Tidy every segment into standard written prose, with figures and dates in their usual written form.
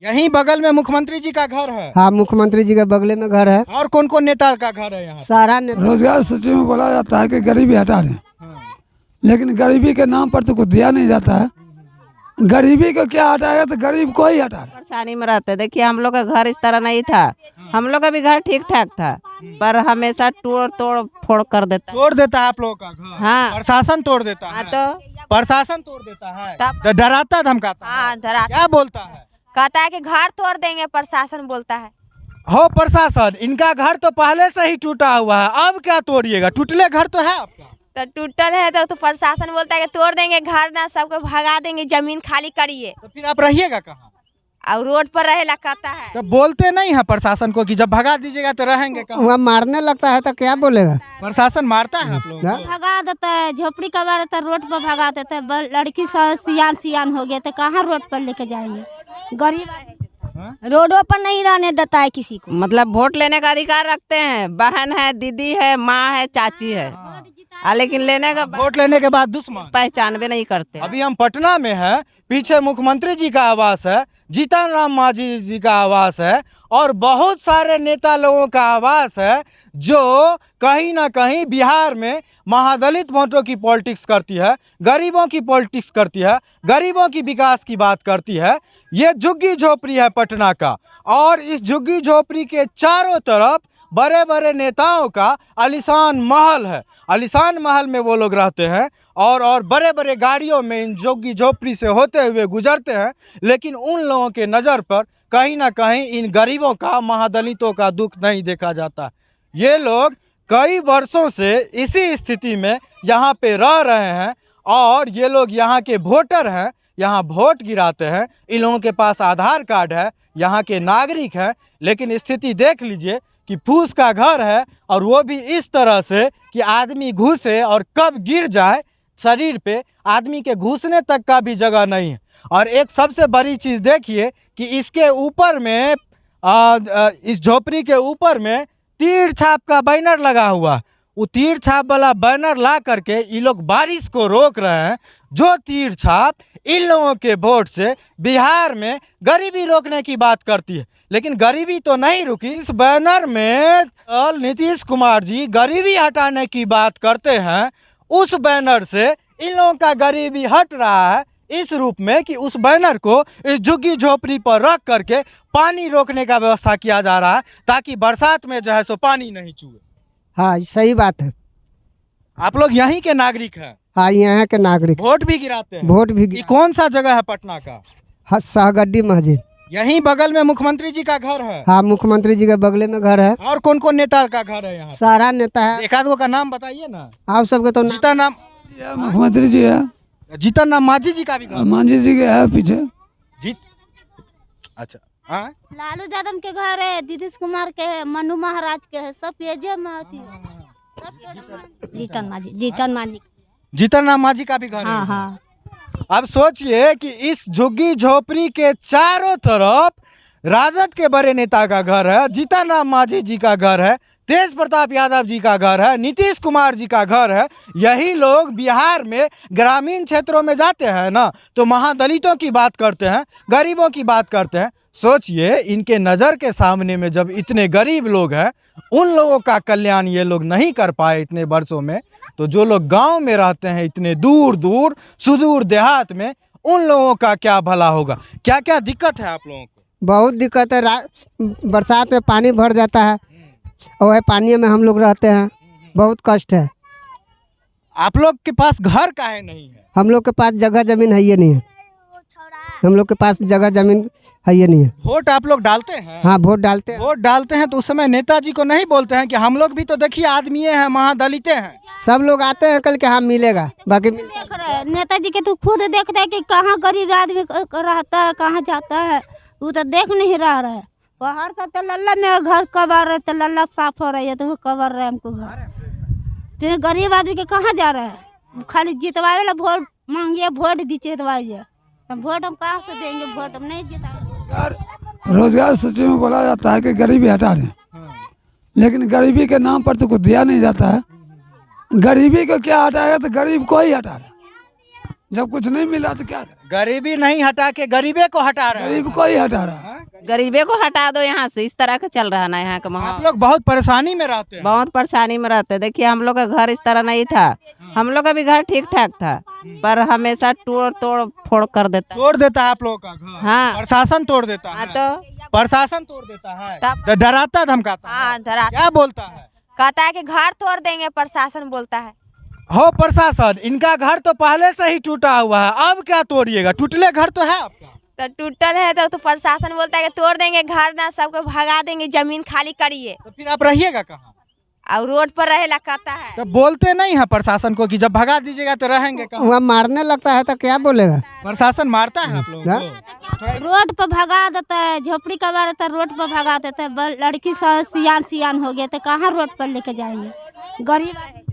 यहीं बगल में मुख्यमंत्री जी का घर है। हाँ, मुख्यमंत्री जी के बगले में घर है। और कौन कौन नेता का घर है यहाँ? सारा नेता। रोजगार सूची में बोला जाता है कि गरीबी हटा रहे हैं, लेकिन गरीबी के नाम पर तो कुछ दिया नहीं जाता है। गरीबी को क्या हटाएगा, तो गरीब को ही हटा रहे। परेशानी में रहते। देखिए हम लोग का घर इस तरह नहीं था, हम लोग का भी घर ठीक ठाक था, पर हमेशा तोड़ फोड़ कर देता। तोड़ देता है आप लोगों का घर? हाँ। प्रशासन तोड़ देता हाँ, है? तो प्रशासन तोड़ देता है, तब- डराता धमकाता है? हाँ, डरा क्या बोलता है? कहता है कि घर तोड़ देंगे, प्रशासन बोलता है। हो प्रशासन, इनका घर तो पहले से ही टूटा हुआ है, अब क्या तोड़िएगा? टूटले घर तो है आपका। तो टूटल है तो प्रशासन बोलता है कि तोड़ देंगे घर, ना सबको भगा देंगे, जमीन खाली करिए। तो फिर आप रहिएगा कहाँ? और रोड पर रहेला कहता है। तो बोलते नहीं है प्रशासन को कि जब भगा दीजिएगा तो रहेंगे कहाँ? वहाँ मारने लगता है तो क्या बोलेगा? प्रशासन मारता है आप लोगों को? भगा देता है, झोपड़ी कमा देता है, रोड पर भगा देता है। लड़की सियान हो गया तो कहाँ रोड पर लेके जाएंगे? गरीब रोडों पर नहीं रहने देता है किसी को। मतलब वोट लेने का अधिकार रखते हैं, बहन है, दीदी है, माँ है, चाची है, लेकिन लेने का वोट लेने के बाद दुश्मन पहचान भी नहीं करते। अभी हम पटना में हैं, पीछे मुख्यमंत्री जी का आवास है, जीतन राम मांझी जी का आवास है, और बहुत सारे नेता लोगों का आवास है जो कहीं ना कहीं बिहार में महादलित वोटों की पॉलिटिक्स करती है, गरीबों की पॉलिटिक्स करती है, गरीबों की विकास की बात करती है। ये झुग्गी झोपड़ी है पटना का, और इस झुग्गी झोपड़ी के चारों तरफ बड़े बड़े नेताओं का आलीशान महल है। आलीशान महल में वो लोग रहते हैं और बड़े बड़े गाड़ियों में इन झुग्गी झोपड़ी से होते हुए गुजरते हैं, लेकिन उन लोगों के नज़र पर कहीं ना कहीं इन गरीबों का, महादलितों का दुख नहीं देखा जाता। ये लोग कई वर्षों से इसी स्थिति में यहाँ पे रह रहे हैं, और ये लोग यहाँ के वोटर हैं, यहाँ वोट गिराते हैं, इन लोगों के पास आधार कार्ड है, यहाँ के नागरिक हैं, लेकिन स्थिति देख लीजिए कि फूस का घर है, और वो भी इस तरह से कि आदमी घुसे और कब गिर जाए शरीर पे, आदमी के घुसने तक का भी जगह नहीं है। और एक सबसे बड़ी चीज़ देखिए कि इसके ऊपर में इस झोपड़ी के ऊपर में तीर छाप का बैनर लगा हुआ। वो तीर छाप वाला बैनर ला करके ये लोग बारिश को रोक रहे हैं, जो तीर छाप इन लोगों के वोट से बिहार में गरीबी रोकने की बात करती है। लेकिन गरीबी तो नहीं रुकी। इस बैनर में नीतीश कुमार जी गरीबी हटाने की बात करते हैं, उस बैनर से इन लोगों का गरीबी हट रहा है इस रूप में कि उस बैनर को इस झुग्गी झोपड़ी पर रख करके पानी रोकने का व्यवस्था किया जा रहा है, ताकि बरसात में जो है सो पानी नहीं चूहे। हाँ, सही बात है। आप लोग यहीं के नागरिक हैं? हाँ, यहाँ के नागरिक। वोट भी गिराते हैं? वोट भी ये कौन सा जगह है पटना का? हाँ, शाहगड्डी मस्जिद। यहीं बगल में मुख्यमंत्री जी का घर है? हाँ, मुख्यमंत्री जी के बगले में घर है। और कौन कौन नेता का घर है यहाँ? सारा नेता है। एक आध गो का नाम बताइए ना। आप सबके तो जीतन राम मुख्यमंत्री जी है, जीतन राम मांझी जी का भी घर? मांझी जी के है पीछे। जीत अच्छा, हाँ, लालू यादव के घर है, नीतीश कुमार के है, मनु महाराज के है, सब ये महती जीतन मांझी। जीतन राम मांझी का भी घर हाँ है? हाँ। अब सोचिए कि इस झुग्गी झोपड़ी के चारों तरफ राजद के बड़े नेता का घर है, जीतन राम मांझी जी का घर है, तेज प्रताप यादव जी का घर है, नीतीश कुमार जी का घर है। यही लोग बिहार में ग्रामीण क्षेत्रों में जाते हैं ना, तो महादलितों की बात करते हैं, गरीबों की बात करते हैं। सोचिए, इनके नज़र के सामने में जब इतने गरीब लोग हैं, उन लोगों का कल्याण ये लोग नहीं कर पाए इतने वर्षों में, तो जो लोग गांव में रहते हैं इतने दूर दूर सुदूर देहात में, उन लोगों का क्या भला होगा? क्या क्या दिक्कत है आप लोगों को? बहुत दिक्कत है। बरसात में पानी भर जाता है, और वह पानी में हम लोग रहते हैं, बहुत कष्ट है। आप लोग के पास घर काहे नहीं है? हम लोग के पास जगह जमीन है ये नहीं है। हम लोग के पास जगह जमीन है ये नहीं है। वोट आप लोग डालते हैं? हाँ, वोट डालते हैं। वोट डालते हैं तो उस समय नेताजी को नहीं बोलते हैं कि हम लोग भी तो देखिए आदमी हैं, महादलिते हैं? सब लोग आते हैं कल के हाँ मिलेगा, बाकी देख रहे हैं नेताजी के, तो खुद देखते हैं कि कहाँ गरीब आदमी रहता है, कहाँ जाता है, वो तो देख नहीं रहा है। बाहर से तो लल्ला में घर कबर रहे, तो लल्ला साफ हो रही है, तो वो कबर रहे हमको घर। फिर गरीब आदमी के कहाँ जा रहे हैं? खाली जितवाए ला वोट मांगिए, वोट दीजिए, जितवाइए। वोट हम कहाँ से देंगे? वोट हम नहीं जिताएंगे। रोजगार सूची में बोला जाता है कि गरीबी हटा रहे हैं, लेकिन गरीबी के नाम पर तो कुछ दिया नहीं जाता है। गरीबी को क्या हटाएगा, तो गरीब को ही हटा रहे हैं। जब कुछ नहीं मिला तो क्या करें? गरीबी नहीं हटा के गरीबे को हटा रहे हैं। गरीब को ही हटा रहा है। गरीबे को हटा दो यहाँ से, इस तरह का चल रहा ना यहाँ का आप माहौल। लोग बहुत परेशानी में रहते हैं। बहुत परेशानी में रहते। देखिए हम लोग का घर इस तरह नहीं था, हम लोग का भी घर ठीक ठाक था, पर हमेशा तोड़ फोड़ कर देता। तोड़ देता है आप लोगों का घर? हाँ। प्रशासन तोड़ देता हाँ है? तो प्रशासन तोड़ देता है तब- तो डराता धमकाता है? हाँ डरा क्या बोलता है? कहता है कि घर तोड़ देंगे, प्रशासन बोलता है। हो प्रशासन, इनका घर तो पहले से ही टूटा हुआ है, अब क्या तोड़िएगा? टूटले घर तो है आपका। तो टूटल है तो प्रशासन बोलता है कि तोड़ देंगे घर ना, सबको भगा देंगे, जमीन खाली करिए। तो फिर आप रहिएगा कहाँ? और रोड पर रहेला कहता है। तो बोलते नहीं है प्रशासन को कि जब भगा दीजिएगा तो रहेंगे कहाँ? वहाँ मारने लगता है तो क्या बोलेगा? प्रशासन मारता है आप लोगों को? रोड पर भगा देता है, झोपड़ी का बार रहता है रोड पर भगा देता है। लड़की सियान हो गया तो कहाँ रोड पर लेके जाएंगे? गरीब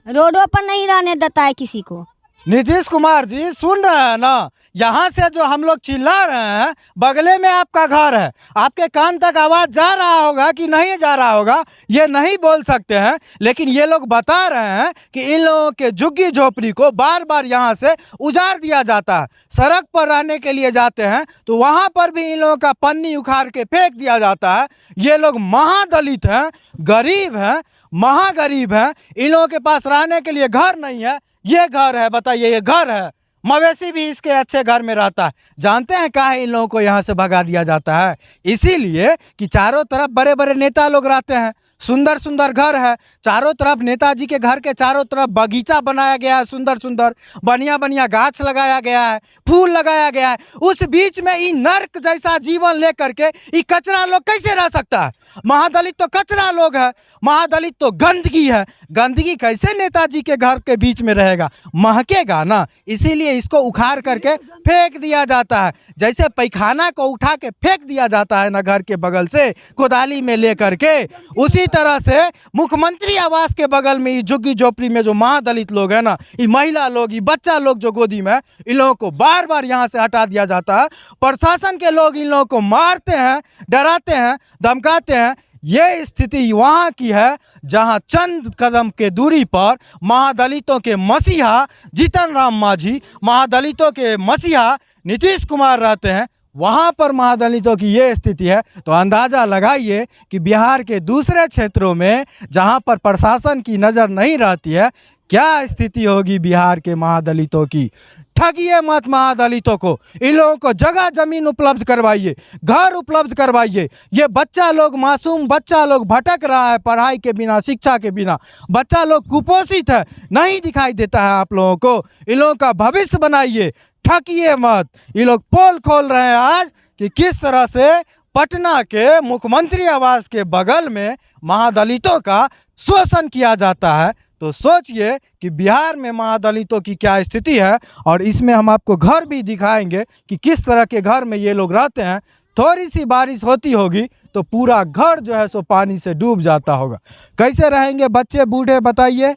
रोडों पर नहीं रहने देता है किसी को। नीतीश कुमार जी सुन रहे हैं ना, यहाँ से जो हम लोग चिल्ला रहे हैं, बगले में आपका घर है, आपके कान तक आवाज जा रहा होगा कि नहीं जा रहा होगा, ये नहीं बोल सकते हैं, लेकिन ये लोग बता रहे हैं कि इन लोगों के झुग्गी झोपड़ी को बार बार यहाँ से उजाड़ दिया जाता है। सड़क पर रहने के लिए जाते हैं तो वहाँ पर भी इन लोगों का पन्नी उखाड़ के फेंक दिया जाता है। ये लोग महादलित हैं, गरीब हैं, महागरीब हैं, इन लोगों के पास रहने के लिए घर नहीं है। ये घर है, बताइए, ये घर है, मवेशी भी इसके अच्छे घर में रहता है। जानते हैं काहे इन लोगों को यहाँ से भगा दिया जाता है? इसीलिए कि चारों तरफ बड़े बड़े नेता लोग रहते हैं, सुंदर सुंदर घर है, चारों तरफ नेताजी के घर के चारों तरफ बगीचा बनाया गया है, सुंदर सुंदर बढ़िया बढ़िया गाछ लगाया गया है, फूल लगाया गया है। उस बीच में ये नर्क जैसा जीवन लेकर के ये कचरा लोग कैसे रह सकता है? महादलित तो कचरा लोग है, महादलित तो गंदगी है। गंदगी कैसे नेताजी के घर के बीच में रहेगा? महकेगा ना, इसीलिए इसको उखाड़ करके फेंक दिया जाता है। जैसे पैखाना को उठा के फेंक दिया जाता है ना घर के बगल से कोदाली में ले करके, उसी तरह से मुख्यमंत्री आवास के बगल में ये झुग्गी झोपड़ी में जो महादलित लोग हैं ना, ये महिला लोग, ये बच्चा लोग जो गोदी में, इन लोगों को बार बार यहाँ से हटा दिया जाता है। प्रशासन के लोग इन लोगों को मारते हैं, डराते हैं, धमकाते हैं। ये स्थिति वहाँ की है जहाँ चंद कदम के दूरी पर महादलितों के मसीहा जीतन राम मांझी, महादलितों के मसीहा नीतीश कुमार रहते हैं। वहाँ पर महादलितों की ये स्थिति है, तो अंदाज़ा लगाइए कि बिहार के दूसरे क्षेत्रों में जहाँ पर प्रशासन की नज़र नहीं रहती है, क्या स्थिति होगी बिहार के महादलितों की। ठगिए मत महादलितों को, इन लोगों को जगह जमीन उपलब्ध करवाइए, घर उपलब्ध करवाइए। ये बच्चा लोग, मासूम बच्चा लोग भटक रहा है पढ़ाई के बिना, शिक्षा के बिना, बच्चा लोग कुपोषित है, नहीं दिखाई देता है आप लोगों को। इन लोगों का भविष्य बनाइए, ठगिए मत। ये लोग पोल खोल रहे हैं आज कि किस तरह से पटना के मुख्यमंत्री आवास के बगल में महादलितों का शोषण किया जाता है। तो सोचिए कि बिहार में महादलितों की क्या स्थिति है, और इसमें हम आपको घर भी दिखाएंगे कि किस तरह के घर में ये लोग रहते हैं। थोड़ी सी बारिश होती होगी तो पूरा घर जो है सो पानी से डूब जाता होगा। कैसे रहेंगे बच्चे बूढ़े, बताइए?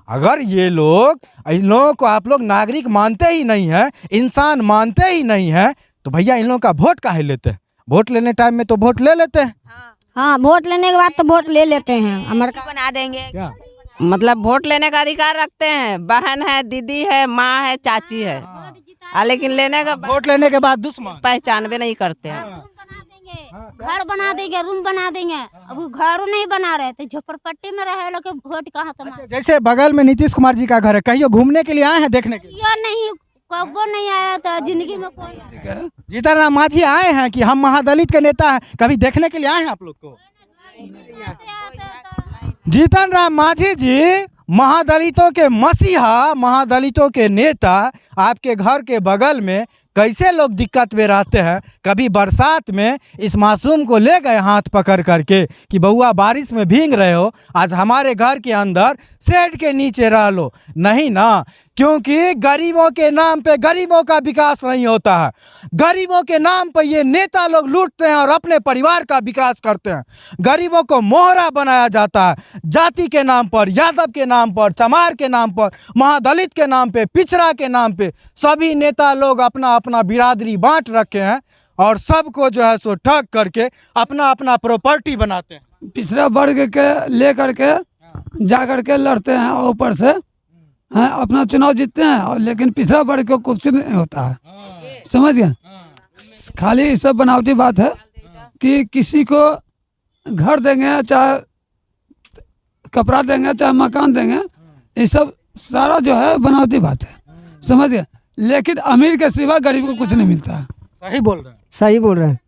अगर ये लोग, इन लोगों को आप लोग नागरिक मानते ही नहीं हैं, इंसान मानते ही नहीं हैं, तो भैया इन लोगों का वोट काहे लेते हैं? वोट लेने टाइम में तो वोट ले लेते हैं। हाँ, वोट लेने के बाद तो वोट ले लेते हैं। अमेरिका बना देंगे क्या मतलब वोट लेने का अधिकार रखते हैं, बहन है, दीदी है, माँ है, चाची है, लेकिन लेने का वोट लेने के बाद दुश्मन पहचान भी नहीं करते हैं। घर बना देंगे, रूम बना देंगे। अब वो घर नहीं बना रहे तो झोपड़पट्टी में रहे लोग, वोट कहाँ से मांगे? जैसे बगल में नीतीश कुमार जी का घर है, कहियो घूमने के लिए आए हैं, देखने के लिए? यो नहीं, कबो नहीं आया था जिंदगी में कोई। जीतन राम मांझी आए हैं कि हम महादलित के नेता हैं, कभी देखने के लिए आए हैं आप लोग को? जीतन राम मांझी जी महादलितों के मसीहा, महादलितों के नेता, आपके घर के बगल में कैसे लोग दिक्कत में रहते हैं। कभी बरसात में इस मासूम को ले गए हाथ पकड़ करके कि बउआ बारिश में भीग रहे हो, आज हमारे घर के अंदर शेड के नीचे रह लो। नहीं ना, क्योंकि गरीबों के नाम पे गरीबों का विकास नहीं होता है। गरीबों के नाम पर ये नेता लोग लूटते हैं और अपने परिवार का विकास करते हैं। गरीबों को मोहरा बनाया जाता है, जाति के नाम पर, यादव के नाम पर, चमार के नाम पर, महादलित के नाम पे, पिछड़ा के नाम पे। सभी नेता लोग अपना अपना बिरादरी बांट रखे हैं और सबको जो है सो ठग करके अपना अपना प्रॉपर्टी बनाते हैं। पिछड़ा वर्ग के ले करके जा करके लड़ते हैं और ऊपर से अपना चुनाव जीतते हैं, और लेकिन पिछड़ा वर्ग को कुछ नहीं होता है। समझ गए? खाली ये सब बनावटी बात है कि किसी को घर देंगे, चाहे कपड़ा देंगे, चाहे मकान देंगे, ये सब सारा जो है बनावटी बात है, समझ गए। लेकिन अमीर के सिवा गरीब को कुछ नहीं मिलता है। सही बोल रहे हैं। सही बोल रहे हैं।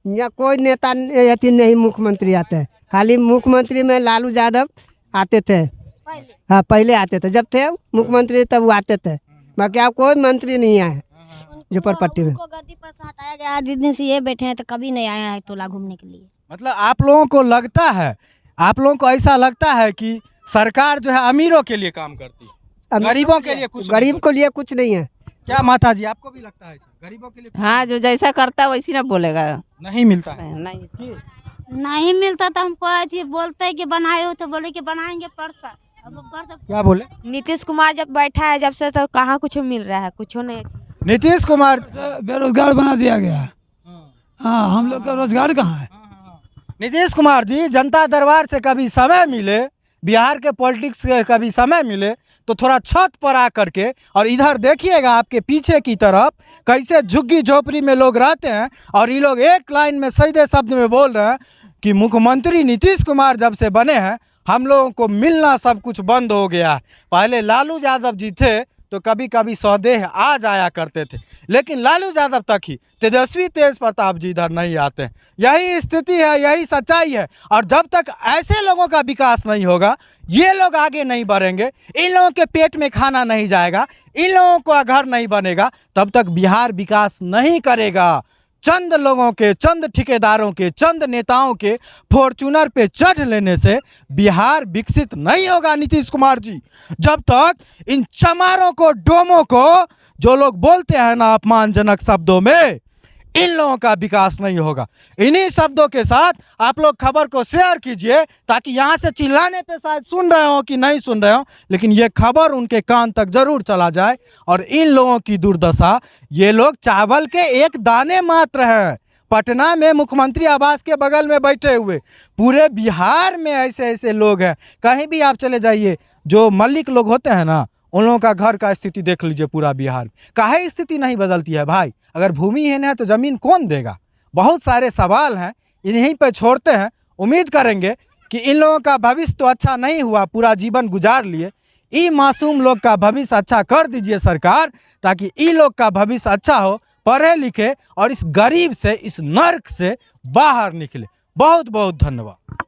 यहाँ कोई नेता अति नहीं मुख्यमंत्री आते हैं, खाली मुख्यमंत्री में लालू यादव आते थे। हाँ पहले आते थे, जब थे मुख्यमंत्री तब वो आते थे, बाकी आप कोई मंत्री नहीं आए झोपड़पट्टी में। उनको गद्दी पर से हटाया गया, जिस दिन से ये बैठे हैं तो कभी नहीं आया है टोला घूमने के लिए। मतलब आप लोगों को लगता है, आप लोगों को ऐसा लगता है कि सरकार जो है अमीरों के लिए काम करती है, गरीबों के लिए कुछ गरीब को लिए कुछ नहीं है। क्या माता जी आपको भी लगता है ऐसा? गरीबों के लिए कुछ हाँ, जो जैसा करता है वैसी ना बोलेगा। नहीं मिलता है। नहीं, नहीं मिलता तो हमको ऐसे बोलते हैं कि बनाए हो, तो बोले कि बनाएंगे परसा। अब परसा क्या बोले? नीतीश कुमार जब बैठा है जब से तो कहाँ कुछ मिल रहा है, कुछ नहीं। नीतीश कुमार बेरोजगार बना दिया गया है। हाँ, हम लोग का रोजगार कहाँ है? नीतीश कुमार जी जनता दरबार से कभी समय मिले, बिहार के पॉलिटिक्स से कभी समय मिले तो थोड़ा छत पर आ करके और इधर देखिएगा आपके पीछे की तरफ कैसे झुग्गी झोपड़ी में लोग रहते हैं, और ये लोग एक लाइन में सीधे शब्द में बोल रहे हैं कि मुख्यमंत्री नीतीश कुमार जब से बने हैं हम लोगों को मिलना सब कुछ बंद हो गया है। पहले लालू यादव जी थे तो कभी कभी स्वदेह आ जाया करते थे, लेकिन लालू यादव तक ही, तेजस्वी तेज प्रताप जी इधर नहीं आते हैं। यही स्थिति है, यही सच्चाई है। और जब तक ऐसे लोगों का विकास नहीं होगा, ये लोग आगे नहीं बढ़ेंगे, इन लोगों के पेट में खाना नहीं जाएगा, इन लोगों का घर नहीं बनेगा, तब तक बिहार विकास नहीं करेगा। चंद लोगों के, चंद ठेकेदारों के, चंद नेताओं के फॉर्चूनर पे चढ़ लेने से बिहार विकसित नहीं होगा। नीतीश कुमार जी, जब तक इन चमारों को, डोमों को, जो लोग बोलते हैं ना अपमानजनक शब्दों में, इन लोगों का विकास नहीं होगा। इन्हीं शब्दों के साथ आप लोग खबर को शेयर कीजिए, ताकि यहाँ से चिल्लाने पे शायद सुन रहे हो कि नहीं सुन रहे हो, लेकिन ये खबर उनके कान तक जरूर चला जाए। और इन लोगों की दुर्दशा, ये लोग चावल के एक दाने मात्र हैं। पटना में मुख्यमंत्री आवास के बगल में बैठे हुए, पूरे बिहार में ऐसे ऐसे लोग हैं। कहीं भी आप चले जाइए, जो मल्लिक लोग होते हैं ना, उन लोगों का घर का स्थिति देख लीजिए पूरा बिहार में। काहे स्थिति नहीं बदलती है भाई? अगर भूमिहीन है तो ज़मीन कौन देगा? बहुत सारे सवाल हैं, इन्हीं पे छोड़ते हैं। उम्मीद करेंगे कि इन लोगों का भविष्य तो अच्छा नहीं हुआ, पूरा जीवन गुजार लिए। ई मासूम लोग का भविष्य अच्छा कर दीजिए सरकार, ताकि ई लोग का भविष्य अच्छा हो, पढ़े लिखे और इस गरीब से, इस नर्क से बाहर निकले। बहुत बहुत धन्यवाद।